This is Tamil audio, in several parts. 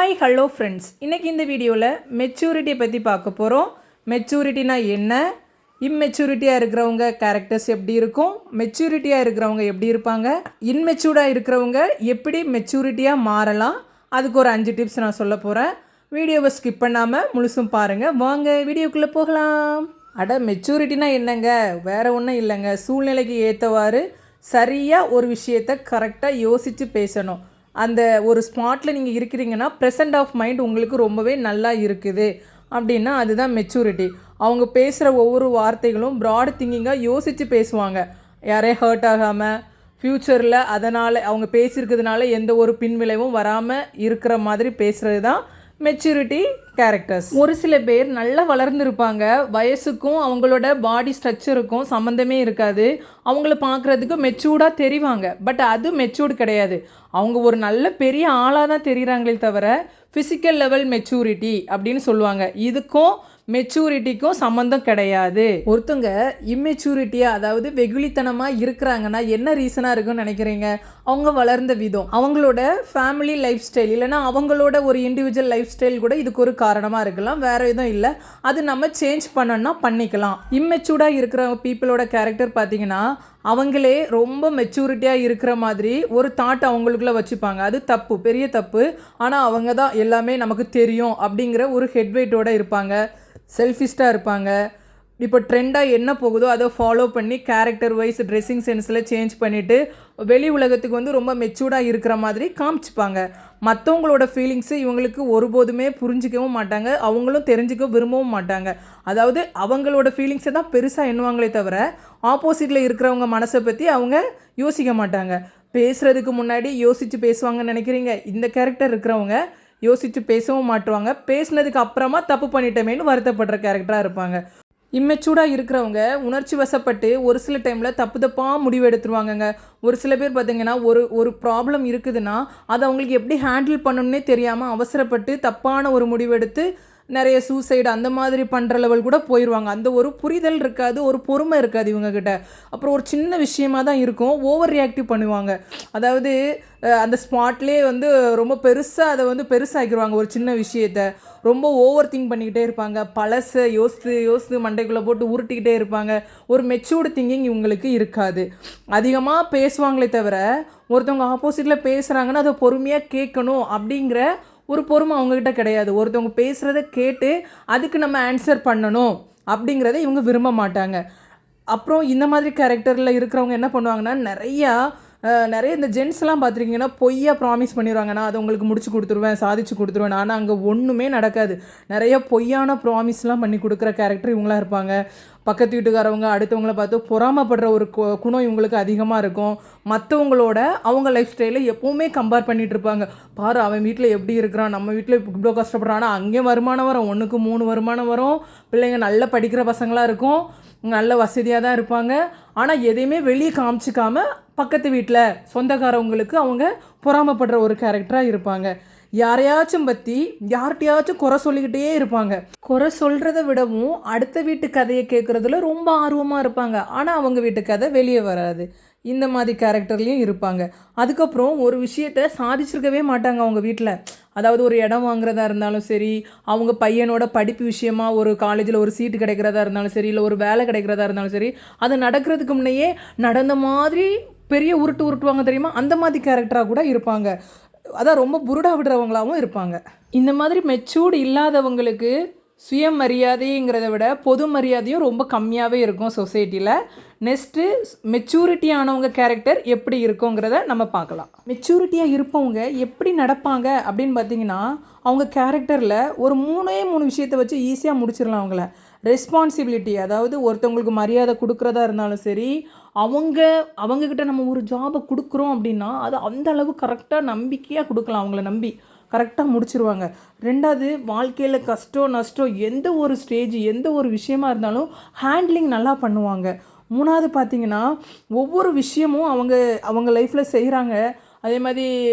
ஹாய் ஹலோ ஃப்ரெண்ட்ஸ், இன்றைக்கி இந்த வீடியோவில் மெச்சூரிட்டியை பற்றி பார்க்க போகிறோம். மெச்சூரிட்டினா என்ன, இம்மெச்சூரிட்டியாக இருக்கிறவங்க கேரக்டர்ஸ் எப்படி இருக்கும், மெச்சூரிட்டியாக இருக்கிறவங்க எப்படி இருப்பாங்க, இன்மெச்சூர்டாக இருக்கிறவங்க எப்படி மெச்சூரிட்டியாக மாறலாம், அதுக்கு ஒரு 5 டிப்ஸ் நான் சொல்ல போகிறேன். வீடியோவை ஸ்கிப் பண்ணாமல் முழுசும் பாருங்கள். வாங்க வீடியோக்குள்ளே போகலாம். மெச்சூரிட்டினா என்னங்க, வேறு ஒன்றும் இல்லைங்க. சூழ்நிலைக்கு ஏற்றவாறு சரியாக ஒரு விஷயத்தை கரெக்டாக யோசித்து பேசணும். அந்த ஒரு ஸ்பாட்டில் நீங்கள் இருக்கிறீங்கன்னா ப்ரெசன்ட் ஆஃப் மைண்ட் உங்களுக்கு ரொம்பவே நல்லா இருக்குது அப்படின்னா அதுதான் மெச்சூரிட்டி. அவங்க பேசுகிற ஒவ்வொரு வார்த்தைகளும் ப்ராட் திங்கிங்காக யோசித்து பேசுவாங்க. யாரையும் ஹர்ட் ஆகாமல், ஃப்யூச்சரில் அதனால் அவங்க பேசியிருக்கிறதுனால எந்த ஒரு பின்விளைவும் வராமல் இருக்கிற மாதிரி பேசுகிறது தான் மெச்சூரிட்டி கேரக்டர்ஸ். ஒரு சில பேர் நல்லா வளர்ந்துருப்பாங்க, வயசுக்கும் அவங்களோட பாடி ஸ்ட்ரக்சருக்கும் சம்மந்தமே இருக்காது. அவங்கள பார்க்குறதுக்கு மெச்சூர்டாக தெரிவாங்க, பட் அது மெச்சூர்டு கிடையாது. அவங்க ஒரு நல்ல பெரிய ஆளாக தான் தெரிகிறாங்களே தவிர ஃபிசிக்கல் லெவல் மெச்சூரிட்டி அப்படின்னு சொல்லுவாங்க. இதுக்கும் மெச்சூரிட்டிக்கும் சம்மந்தம் கிடையாது. ஒருத்தங்க இம்மெச்சூரிட்டியாக, அதாவது வெகுளித்தனமாக இருக்கிறாங்கன்னா என்ன ரீசனாக இருக்குன்னு நினைக்கிறீங்க? அவங்க வளர்ந்த விதம், அவங்களோட ஃபேமிலி லைஃப் ஸ்டைல், இல்லைனா அவங்களோட ஒரு இண்டிவிஜுவல் லைஃப் ஸ்டைல் கூட இதுக்கு ஒரு காரணமாக இருக்கலாம். வேறு எதுவும் இல்லை, அது நம்ம சேஞ்ச் பண்ணோன்னா பண்ணிக்கலாம். இம்மெச்சூர்டாக இருக்கிற பீப்புளோட கேரக்டர் பார்த்திங்கன்னா அவங்களே ரொம்ப மெச்சூரிட்டியாக இருக்கிற மாதிரி ஒரு தாட் அவங்களுக்குள்ளே வச்சுப்பாங்க. அது தப்பு, பெரிய தப்பு. ஆனால் அவங்க தான் எல்லாமே நமக்கு தெரியும் அப்படிங்கிற ஒரு ஹெட்வெயிட்டோடு இருப்பாங்க. செல்ஃபிஸ்டாக இருப்பாங்க. இப்போ ட்ரெண்டாக என்ன போகுதோ அதை ஃபாலோ பண்ணி கேரக்டர் வைஸ் ட்ரெஸ்ஸிங் சென்ஸில் சேஞ்ச் பண்ணிவிட்டு வெளி உலகத்துக்கு வந்து ரொம்ப மெச்சூர்டாக இருக்கிற மாதிரி காமிச்சிப்பாங்க. மற்றவங்களோட ஃபீலிங்ஸு இவங்களுக்கு ஒருபோதுமே புரிஞ்சிக்கவும் மாட்டாங்க, அவங்களும் தெரிஞ்சுக்க விரும்பவும் மாட்டாங்க. அதாவது அவங்களோட ஃபீலிங்ஸை தான் பெருசாக எண்ணுவாங்களே தவிர ஆப்போசிட்டில் இருக்கிறவங்க மனசை பற்றி அவங்க யோசிக்க மாட்டாங்க. பேசுகிறதுக்கு முன்னாடி யோசித்து பேசுவாங்கன்னு நினைக்கிறீங்க? இந்த கேரக்டர் இருக்கிறவங்க யோசித்து பேசவும் மாட்டுவாங்க. பேசினதுக்கு அப்புறமா தப்பு பண்ணிட்டோமேனு வருத்தப்படுற கேரக்டராக இருப்பாங்க. இம்மெச்சூர்டாக இருக்கிறவங்க உணர்ச்சி வசப்பட்டு ஒரு சில டைமில் தப்பாக முடிவு எடுத்துருவாங்கங்க. ஒரு சில பேர் பார்த்திங்கன்னா ஒரு ப்ராப்ளம் இருக்குதுன்னா அதை அவங்களுக்கு எப்படி ஹேண்டில் பண்ணணுன்னே தெரியாமல் அவசரப்பட்டு தப்பான ஒரு முடிவெடுத்து நிறைய சூசைடு அந்த மாதிரி பண்ணுற லெவல் கூட போயிடுவாங்க. அந்த ஒரு புரிதல் இருக்காது, ஒரு பொறுமை இருக்காது இவங்கக்கிட்ட. அப்புறம் ஒரு சின்ன விஷயமாக தான் இருக்கும், ஓவர் ரியாக்டிவ் பண்ணுவாங்க. அதாவது அந்த ஸ்பாட்லேயே வந்து ரொம்ப பெருசாக அதை வந்து பெருசாகிடுவாங்க. ஒரு சின்ன விஷயத்தை ரொம்ப ஓவர் திங்க் பண்ணிக்கிட்டே இருப்பாங்க. பழசை யோசித்து மண்டைக்குள்ளே போட்டு உருட்டிக்கிட்டே இருப்பாங்க. ஒரு மெச்சூர்டு திங்கிங் இவங்களுக்கு இருக்காது. அதிகமாக பேசுவாங்களே தவிர ஒருத்தவங்க ஆப்போசிட்டில் பேசுகிறாங்கன்னா அதை பொறுமையாக கேட்கணும் அப்படிங்கிற ஒரு பொறுமை அவங்கக்கிட்ட கிடையாது. ஒருத்தவங்க பேசுகிறத கேட்டு அதுக்கு நம்ம ஆன்சர் பண்ணணும் அப்படிங்கிறத இவங்க விரும்ப மாட்டாங்க. அப்புறம் இந்த மாதிரி கேரக்டரில் இருக்கிறவங்க என்ன பண்ணுவாங்கன்னா நிறைய இந்த ஜென்ஸ்லாம் பார்த்துருக்கீங்கன்னா பொய்யா ப்ராமிஸ் பண்ணிடுவாங்க, நான் அதை உங்களுக்கு முடிச்சு கொடுத்துருவேன், சாதிச்சு கொடுத்துருவேன். ஆனால் அங்கே ஒன்றுமே நடக்காது. நிறைய பொய்யான ப்ராமிஸ்லாம் பண்ணி கொடுக்குற கேரக்டர் இவங்களாக இருப்பாங்க. பக்கத்து வீட்டுக்காரவங்க அடுத்தவங்கள பார்த்து பொறாமப்படுற ஒரு குணம் இவங்களுக்கு அதிகமாக இருக்கும். மற்றவங்களோட அவங்க லைஃப் ஸ்டைலை எப்போவுமே கம்பேர் பண்ணிகிட்டு இருப்பாங்க. பாரு அவன் வீட்டில் எப்படி இருக்கிறான், நம்ம வீட்டில் இவ்வளோ கஷ்டப்படுறான். ஆனால் அங்கேயும் வருமானம் வரும், 1க்கு 3 வருமானம் வரும். பிள்ளைங்க நல்லா படிக்கிற பசங்களாக இருக்கும், நல்ல வசதியாக தான் இருப்பாங்க. ஆனால் எதையுமே வெளியே காமிச்சிக்காமல் பக்கத்து வீட்டில் சொந்தக்காரவங்களுக்கு அவங்க பொறாமப்படுற ஒரு கேரக்டராக இருப்பாங்க. யாரையாச்சும் பற்றி யார்கிட்டையாச்சும் குறை சொல்லிக்கிட்டே இருப்பாங்க. குறை சொல்கிறத விடவும் அடுத்த வீட்டு கதையை கேட்குறதுல ரொம்ப ஆர்வமாக இருப்பாங்க. ஆனால் அவங்க வீட்டு கதை வெளியே வராது. இந்த மாதிரி கேரக்டர்லேயும் இருப்பாங்க. அதுக்கப்புறம் ஒரு விஷயத்தை சாதிச்சிருக்கவே மாட்டாங்க அவங்க வீட்டில். அதாவது ஒரு இடம் வாங்குறதா இருந்தாலும் சரி, அவங்க பையனோட படிப்பு விஷயமா ஒரு காலேஜில் ஒரு சீட்டு கிடைக்கிறதா இருந்தாலும் சரி, இல்லை ஒரு வேலை கிடைக்கிறதா இருந்தாலும் சரி, அது நடக்கிறதுக்கு முன்னையே நடந்த மாதிரி பெரிய உருட்டுவாங்க தெரியுமா? அந்த மாதிரி கேரக்டராக கூட இருப்பாங்க. அதான் ரொம்ப புருடா விடுறவங்களாகவும் இருப்பாக. இந்த மாதிரி மெச்சூர்டு இல்லாதவங்களுக்கு சுயமரியாதைங்கிறத விட பொது மரியாதையும் ரொம்ப கம்மியாகவே இருக்கும் சொசைட்டியில். நெக்ஸ்ட்டு மெச்சூரிட்டி ஆனவங்க கேரக்டர் எப்படி இருக்குங்கிறத நம்ம பார்க்கலாம். மெச்சூரிட்டியாக இருப்பவங்க எப்படி நடப்பாங்க அப்படின்னு பார்த்திங்கன்னா அவங்க கேரக்டரில் ஒரு 3 விஷயத்தை வச்சு ஈஸியாக முடிச்சிடலாம் அவங்கள. ரெஸ்பான்சிபிலிட்டி, அதாவது ஒருத்தவங்களுக்கு மரியாதை கொடுக்குறதா இருந்தாலும் சரி, அவங்கக்கிட்ட நம்ம ஒரு ஜாபை கொடுக்குறோம் அப்படின்னா அது அந்த அளவு கரெக்டாக நம்பிக்கையாக கொடுக்கலாம். அவங்கள நம்பி கரெக்டாக முடிச்சிருவாங்க. 2வது வாழ்க்கையில் கஷ்டம் நஷ்டம் எந்த ஒரு ஸ்டேஜ் எந்த ஒரு விஷயமா இருந்தாலும் ஹேண்ட்லிங் நல்லா பண்ணுவாங்க. 3வது பார்த்திங்கன்னா ஒவ்வொரு விஷயமும் அவங்க லைஃப்பில் செய்கிறாங்க. அதே மாதிரி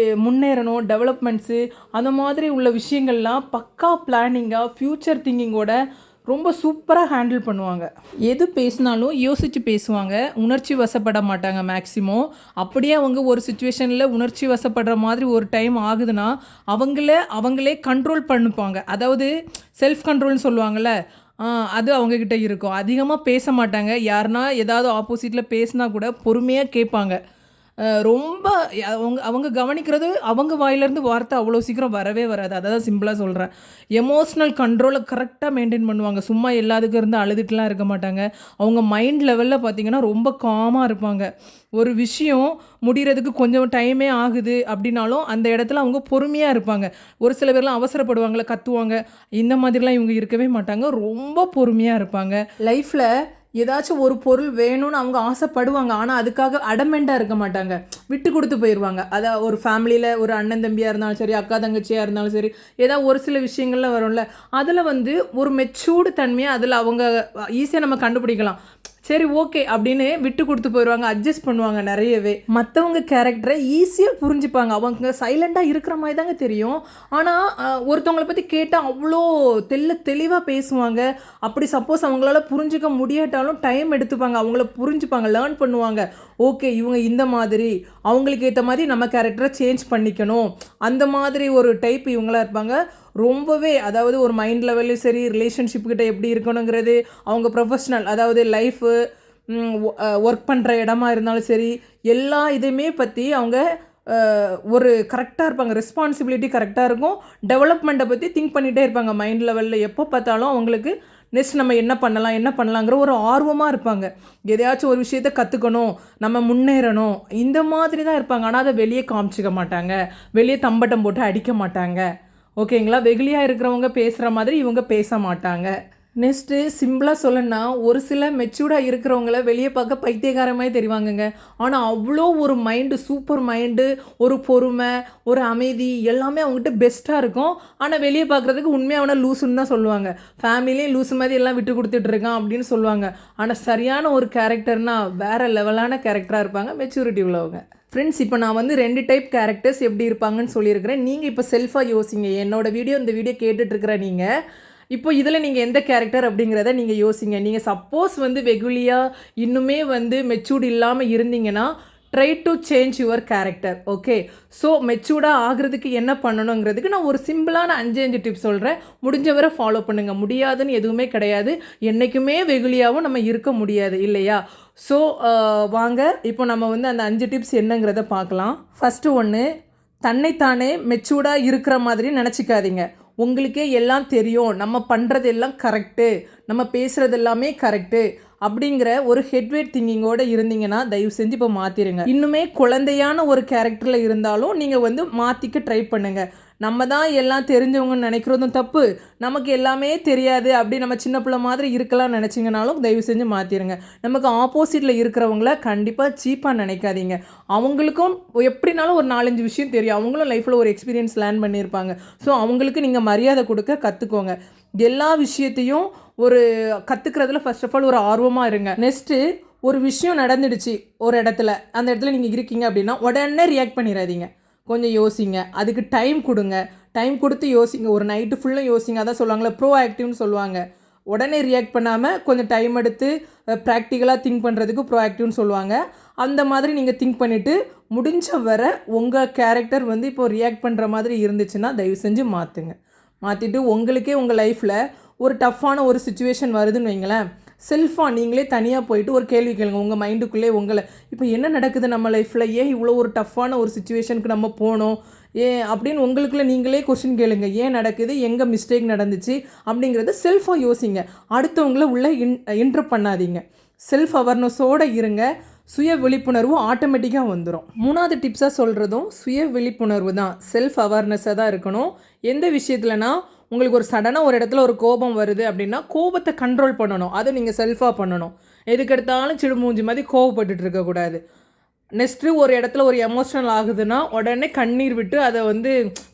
முன்னேறணும், டெவலப்மெண்ட்ஸு அந்த மாதிரி உள்ள விஷயங்கள்லாம் பக்கா பிளானிங்காக ஃப்யூச்சர் திங்கிங்கோட ரொம்ப சூப்பராக ஹேண்டில் பண்ணுவாங்க. எது பேசினாலும் யோசித்து பேசுவாங்க. உணர்ச்சி வசப்பட மாட்டாங்க மேக்ஸிமம். அப்படியே அவங்க ஒரு சுச்சுவேஷனில் உணர்ச்சி வசப்படுற மாதிரி ஒரு டைம் ஆகுதுன்னா அவங்களே கண்ட்ரோல் பண்ணிப்பாங்க. அதாவது செல்ஃப் கண்ட்ரோல்னு சொல்லுவாங்கள்ல, அது அவங்கக்கிட்ட இருக்கும். அதிகமாக பேச மாட்டாங்க. யாருன்னா ஏதாவது ஆப்போசிட்டில் பேசினா கூட பொறுமையாக கேட்பாங்க. ரொம்ப அவங்க கவனிக்கிறது, அவங்க வாயிலேருந்து வார்த்தை அவ்வளோ சீக்கிரம் வரவே வராது. அதை தான் சிம்பிளாக சொல்கிறேன். எமோஷ்னல் கண்ட்ரோலை கரெக்டாக மெயின்டைன் பண்ணுவாங்க. சும்மா எல்லாத்துக்கும் இருந்து அழுதுட்டுலாம் இருக்க மாட்டாங்க. அவங்க மைண்ட் லெவலில் பார்த்திங்கன்னா ரொம்ப காமாக இருப்பாங்க. ஒரு விஷயம் முடிகிறதுக்கு கொஞ்சம் டைமே ஆகுது அப்படின்னாலும் அந்த இடத்துல அவங்க பொறுமையாக இருப்பாங்க. ஒரு சில பேர்லாம் அவசரப்படுவாங்களே, கத்துவாங்க. இந்த மாதிரிலாம் இவங்க இருக்கவே மாட்டாங்க. ரொம்ப பொறுமையாக இருப்பாங்க. லைஃப்பில் ஏதாச்சும் ஒரு பொருள் வேணும்னு அவங்க ஆசைப்படுவாங்க. ஆனால் அதுக்காக அடமெண்ட்டாக இருக்க மாட்டாங்க. விட்டு கொடுத்து போயிடுவாங்க. அதான் ஒரு ஃபேமிலியில் ஒரு அண்ணன் தம்பியாக இருந்தாலும் சரி, அக்கா தங்கச்சியாக இருந்தாலும் சரி, ஏதாவது ஒரு சில விஷயங்கள்லாம் வரும்ல, அதில் ஒரு மெச்சூர்டு தன்மையை அதில் அவங்க ஈஸியாக நம்ம கண்டுபிடிக்கலாம். சரி ஓகே அப்படின்னு விட்டு கொடுத்து போயிடுவாங்க. அட்ஜஸ்ட் பண்ணுவாங்க நிறையவே. மற்றவங்க கேரக்டரை ஈஸியாக புரிஞ்சுப்பாங்க. அவங்க சைலண்ட்டாக இருக்கிற மாதிரி தாங்க தெரியும். ஆனால் ஒருத்தவங்களை பற்றி கேட்டால் அவ்வளோ தெளிவாக பேசுவாங்க. அப்படி சப்போஸ் அவங்களால புரிஞ்சிக்க முடியாட்டாலும் டைம் எடுத்துப்பாங்க. அவங்கள புரிஞ்சுப்பாங்க, லேர்ன் பண்ணுவாங்க. ஓகே இவங்க இந்த மாதிரி, அவங்களுக்கு ஏற்ற மாதிரி நம்ம கேரக்டரை சேஞ்ச் பண்ணிக்கணும். அந்த மாதிரி ஒரு டைப் இவங்களாக இருப்பாங்க. ரொம்பவே அதாவது ஒரு மைண்ட் லெவல்லையும் சரி, ரிலேஷன்ஷிப்கிட்ட எப்படி இருக்கணுங்கிறது, அவங்க ப்ரொஃபஷ்னல் அதாவது லைஃபு, ஒர்க் பண்ணுற இடமா இருந்தாலும் சரி, எல்லா இதையுமே பற்றி அவங்க ஒரு கரெக்டாக இருப்பாங்க. ரெஸ்பான்சிபிலிட்டி கரெக்டாக இருக்கும். டெவலப்மெண்ட்டை பற்றி திங்க் பண்ணிகிட்டே இருப்பாங்க மைண்ட் லெவலில். எப்போ பார்த்தாலும் அவங்களுக்கு நெக்ஸ்ட் நம்ம என்ன பண்ணலாங்கிற ஒரு ஆர்வமாக இருப்பாங்க. எதையாச்சும் ஒரு விஷயத்தை கற்றுக்கணும், நம்ம முன்னேறணும், இந்த மாதிரி தான் இருப்பாங்க. ஆனால் அதை வெளியே காமிச்சிக்க மாட்டாங்க. வெளியே தம்பட்டம் போட்டு அடிக்க மாட்டாங்க. ஓகேங்களா? வெகுளியாக இருக்கிறவங்க பேசுகிற மாதிரி இவங்க பேச மாட்டாங்க. நெக்ஸ்ட்டு சிம்பிளாக சொல்லணும்னா, ஒரு சில மெச்சூர்டாக இருக்கிறவங்கள வெளியே பார்க்க பைத்தியகாரமாக தெரிவாங்கங்க. ஆனால் அவ்வளோ ஒரு மைண்டு, சூப்பர் மைண்டு, ஒரு பொறுமை, ஒரு அமைதி எல்லாமே அவங்ககிட்ட பெஸ்ட்டாக இருக்கும். ஆனால் வெளியே பார்க்குறதுக்கு உண்மையாக அவனை லூசுன்னு தான் சொல்லுவாங்க. ஃபேமிலியும் லூசு மாதிரி எல்லாம் விட்டு கொடுத்துட்ருக்கான் அப்படின்னு சொல்லுவாங்க. ஆனால் சரியான ஒரு கேரக்டர்னால் வேறு லெவலான கேரக்டராக இருப்பாங்க மெச்சூரிட்டி உள்ளவங்க. ஃப்ரெண்ட்ஸ், இப்போ நான் 2 டைப் கேரக்டர்ஸ் எப்படி இருப்பாங்கன்னு சொல்லியிருக்கிறேன். நீங்கள் இப்போ செல்ஃபாக யோசிங்க. இந்த வீடியோ கேட்டுட்ருக்கிற நீங்கள் இப்போ இதில் நீங்கள் எந்த கேரக்டர் அப்படிங்கிறத நீங்கள் யோசிங்க. நீங்கள் சப்போஸ் வெகுலியாக இன்னுமே மெச்சூர்ட் இல்லாமல் இருந்தீங்கன்னா, try to change your character. Okay, so மெச்சூர்டாக ஆகிறதுக்கு என்ன பண்ணணுங்கிறதுக்கு நான் ஒரு சிம்பிளான 5 டிப்ஸ் சொல்கிறேன். முடிஞ்சவரை ஃபாலோ பண்ணுங்கள். முடியாதுன்னு எதுவுமே கிடையாது. என்றைக்குமே வெகுலியாகவும் நம்ம இருக்க முடியாது இல்லையா? ஸோ வாங்க இப்போ நம்ம அந்த 5 டிப்ஸ் என்னங்கிறத பார்க்கலாம். ஃபஸ்ட்டு ஒன்று, தன்னைத்தானே மெச்சூர்டாக இருக்கிற மாதிரி நினச்சிக்காதீங்க. உங்களுக்கே எல்லாம் தெரியும், நம்ம பண்ணுறது எல்லாம் கரெக்டு, நம்ம பேசுகிறது எல்லாமே கரெக்டு அப்படிங்கிற ஒரு ஹெட்வேட் திங்கிங்கோடு இருந்தீங்கன்னா தயவு செஞ்சு இப்போ மாற்றிடுங்க. இன்னுமே குழந்தையான ஒரு கேரக்டரில் இருந்தாலும் நீங்கள் மாற்றிக்க ட்ரை பண்ணுங்கள். நம்ம தான் எல்லாம் தெரிஞ்சவங்கன்னு நினைக்கிறதும் தப்பு, நமக்கு எல்லாமே தெரியாது அப்படி நம்ம சின்ன பிள்ளை மாதிரி இருக்கலாம்னு நினச்சிங்கனாலும் தயவு செஞ்சு மாற்றிடுங்க. நமக்கு ஆப்போசிட்டில் இருக்கிறவங்கள கண்டிப்பாக சீப்பாக நினைக்காதீங்க. அவங்களுக்கும் எப்படினாலும் ஒரு 4-5 விஷயம் தெரியும். அவங்களும் லைஃப்பில் ஒரு எக்ஸ்பீரியன்ஸ் லேர்ன் பண்ணியிருப்பாங்க. ஸோ அவங்களுக்கு நீங்கள் மரியாதை கொடுக்க கற்றுக்கோங்க. எல்லா விஷயத்தையும் ஒரு கற்றுக்கிறதுல ஃபர்ஸ்ட் ஆஃப் ஆல் ஒரு ஆர்வமாக இருங்க. நெக்ஸ்ட்டு, ஒரு விஷயம் நடந்துடுச்சு ஒரு இடத்துல, அந்த இடத்துல நீங்கள் இருக்கீங்க அப்படின்னா உடனே ரியாக்ட் பண்ணிடாதீங்க. கொஞ்சம் யோசிங்க. அதுக்கு டைம் கொடுங்க. டைம் கொடுத்து யோசிங்க. ஒரு நைட்டு ஃபுல்லும் யோசிங்க. அதான் சொல்லுவாங்களே ப்ரோ ஆக்டிவ்னு சொல்லுவாங்க. உடனே ரியாக்ட் பண்ணாமல் கொஞ்சம் டைம் எடுத்து ப்ராக்டிக்கலாக திங்க் பண்ணுறதுக்கு ப்ரோ ஆக்டிவ்னு சொல்லுவாங்க. அந்த மாதிரி நீங்கள் திங்க் பண்ணிவிட்டு முடிஞ்ச வர உங்கள் கேரக்டர் இப்போ ரியாக்ட் பண்ணுற மாதிரி இருந்துச்சுன்னா தயவு செஞ்சு மாற்றிட்டு உங்களுக்கே உங்கள் லைஃப்பில் ஒரு டஃப்பான ஒரு சுச்சுவேஷன் வருதுன்னு வைங்களேன், செல்ஃபாக நீங்களே தனியாக போயிட்டு ஒரு கேள்வி கேளுங்க உங்கள் மைண்டுக்குள்ளே. இப்போ என்ன நடக்குது நம்ம லைஃப்பில், ஏன் இவ்வளோ ஒரு டஃப்பான ஒரு சுச்சுவேஷனுக்கு நம்ம போனோம், அப்படின்னு உங்களுக்குள்ளே நீங்களே கொஸ்டின் கேளுங்க. ஏன் நடக்குது, எங்கே மிஸ்டேக் நடந்துச்சு அப்படிங்கிறத செல்ஃபாக யோசிங்க. அடுத்தவங்கள உள்ளே இன்டர் பண்ணாதீங்க. செல்ஃப் அவேர்னஸோடு இருங்க. சுய விழிப்புணர்வு ஆட்டோமேட்டிக்காக வந்துடும். 3வது டிப்ஸாக சொல்கிறதும் சுய விழிப்புணர்வு தான். செல்ஃப் அவேர்னஸாக தான் இருக்கணும். எந்த விஷயத்துலனா, உங்களுக்கு ஒரு சடனாக ஒரு இடத்துல ஒரு கோபம் வருது அப்படின்னா கோபத்தை கண்ட்ரோல் பண்ணணும். அதை நீங்கள் செல்ஃபாக பண்ணணும். எதுக்கெடுத்தாலும் சிடுமூஞ்சி மாதிரி கோவப்பட்டுட்டு இருக்கக்கூடாது. நெக்ஸ்ட்டு, ஒரு இடத்துல ஒரு எமோஷ்னல் ஆகுதுன்னா உடனே கண்ணீர் விட்டு அதை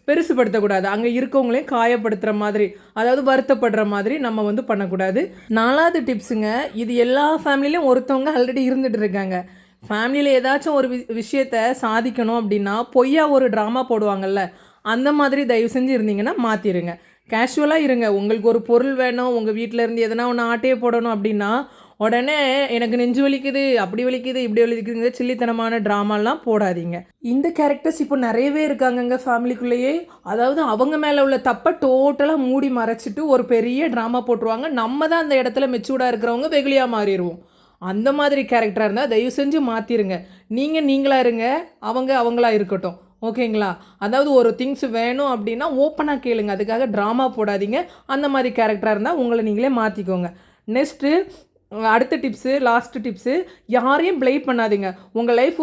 பெருசுப்படுத்தக்கூடாது. அங்கே இருக்கவங்களையும் காயப்படுத்துகிற மாதிரி, அதாவது வருத்தப்படுற மாதிரி நம்ம பண்ணக்கூடாது. 4வது டிப்ஸுங்க, இது எல்லா ஃபேமிலிலையும் ஒருத்தவங்க ஆல்ரெடி இருந்துகிட்டு இருக்காங்க. ஃபேமிலியில் ஏதாச்சும் ஒரு விஷயத்தை சாதிக்கணும் அப்படின்னா பொய்யா ஒரு ட்ராமா போடுவாங்கல்ல, அந்த மாதிரி தயவு செஞ்சு இருந்தீங்கன்னா மாற்றிடுங்க. கேஷுவலாக இருங்க. உங்களுக்கு ஒரு பொருள் வேணும், உங்கள் வீட்டில் இருந்து எதனா ஒன்று ஆட்டையே போடணும் அப்படின்னா உடனே எனக்கு நெஞ்சு வலிக்குது, அப்படி வலிக்குது, இப்படி வலிக்குதுங்க சில்லித்தனமான ட்ராமாலாம் போடாதீங்க. இந்த கேரக்டர்ஸ் இப்போ நிறையவே இருக்காங்கங்க ஃபேமிலிக்குள்ளேயே. அதாவது அவங்க மேலே உள்ள தப்பை டோட்டலாக மூடி மறைச்சிட்டு ஒரு பெரிய ட்ராமா போட்டுருவாங்க. நம்ம தான் அந்த இடத்துல மெச்சூர்டாக இருக்கிறவங்க வெகுளியாக மாறிடுவோம். அந்த மாதிரி கேரக்டராக இருந்தால் தயவு செஞ்சு மாற்றிடுங்க. நீங்கள் நீங்களாக இருங்க, அவங்க அவங்களா இருக்கட்டும். ஓகேங்களா? அதாவது ஒரு திங்ஸ் வேணும் அப்படின்னா ஓப்பனாக கேளுங்க. அதுக்காக ட்ராமா போடாதீங்க. அந்த மாதிரி கேரக்டராக இருந்தால் உங்களை நீங்களே மாற்றிக்கோங்க. நெக்ஸ்ட்டு அடுத்த டிப்ஸு, லாஸ்ட் டிப்ஸு, யாரையும் ப்ளேம் பண்ணாதீங்க. உங்கள் லைஃப்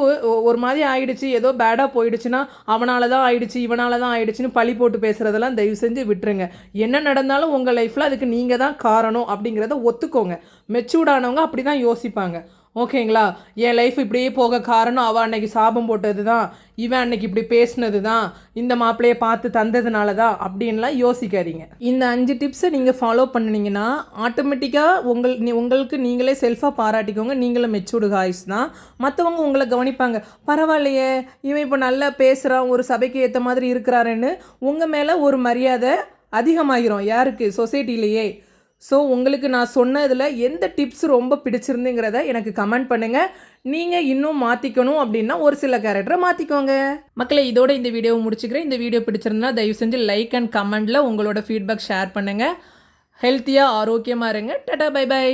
ஒரு மாதிரி ஆயிடுச்சு, ஏதோ பேடாக போயிடுச்சுன்னா அவனால தான் ஆயிடுச்சு, இவனால தான் ஆயிடுச்சுன்னு பழி போட்டு பேசுகிறதெல்லாம் தயவு செஞ்சு விட்டுருங்க. என்ன நடந்தாலும் உங்கள் லைஃப்பில் அதுக்கு நீங்கள் தான் காரணம் அப்படிங்கிறத ஒத்துக்கோங்க. மெச்சூர்டானவங்க அப்படி தான் யோசிப்பாங்க. ஓகேங்களா? என் லைஃப் இப்படியே போக காரணம் அவள் அன்னைக்கு சாபம் போட்டது தான், இவன் அன்னைக்கு இப்படி பேசினது தான், இந்த மாப்பிள்ளையை பார்த்து தந்ததுனால தான் அப்படின்லாம் யோசிக்காதீங்க. இந்த 5 டிப்ஸை நீங்கள் ஃபாலோ பண்ணினீங்கன்னா ஆட்டோமேட்டிக்காக உங்களுக்கு நீங்களே செல்ஃபாக பாராட்டிக்கோங்க. நீங்களும் மெச்சூர்டு காய்ஸ் தான். மற்றவங்க உங்களை கவனிப்பாங்க. பரவாயில்லையே, இவன் இப்போ நல்லா பேசுகிறான், ஒரு சபைக்கு ஏற்ற மாதிரி இருக்கிறாருன்னு உங்கள் மேலே ஒரு மரியாதை அதிகமாகிரும். யாருக்கு? சொசைட்டிலேயே. ஸோ உங்களுக்கு நான் சொன்னதில் எந்த டிப்ஸ் ரொம்ப பிடிச்சிருந்துங்கிறத எனக்கு கமெண்ட் பண்ணுங்கள். நீங்கள் இன்னும் மாற்றிக்கணும் அப்படின்னா ஒரு சில கேரக்டரை மாற்றிக்கோங்க. மக்களை, இதோட இந்த வீடியோவை முடிச்சுக்கிறேன். இந்த வீடியோ பிடிச்சிருந்தா தயவு செஞ்சு லைக் அண்ட் கமெண்டில் உங்களோட ஃபீட்பேக் ஷேர் பண்ணுங்கள். ஹெல்த்தியாக ஆரோக்கியமாக இருங்க. Tata, bye by.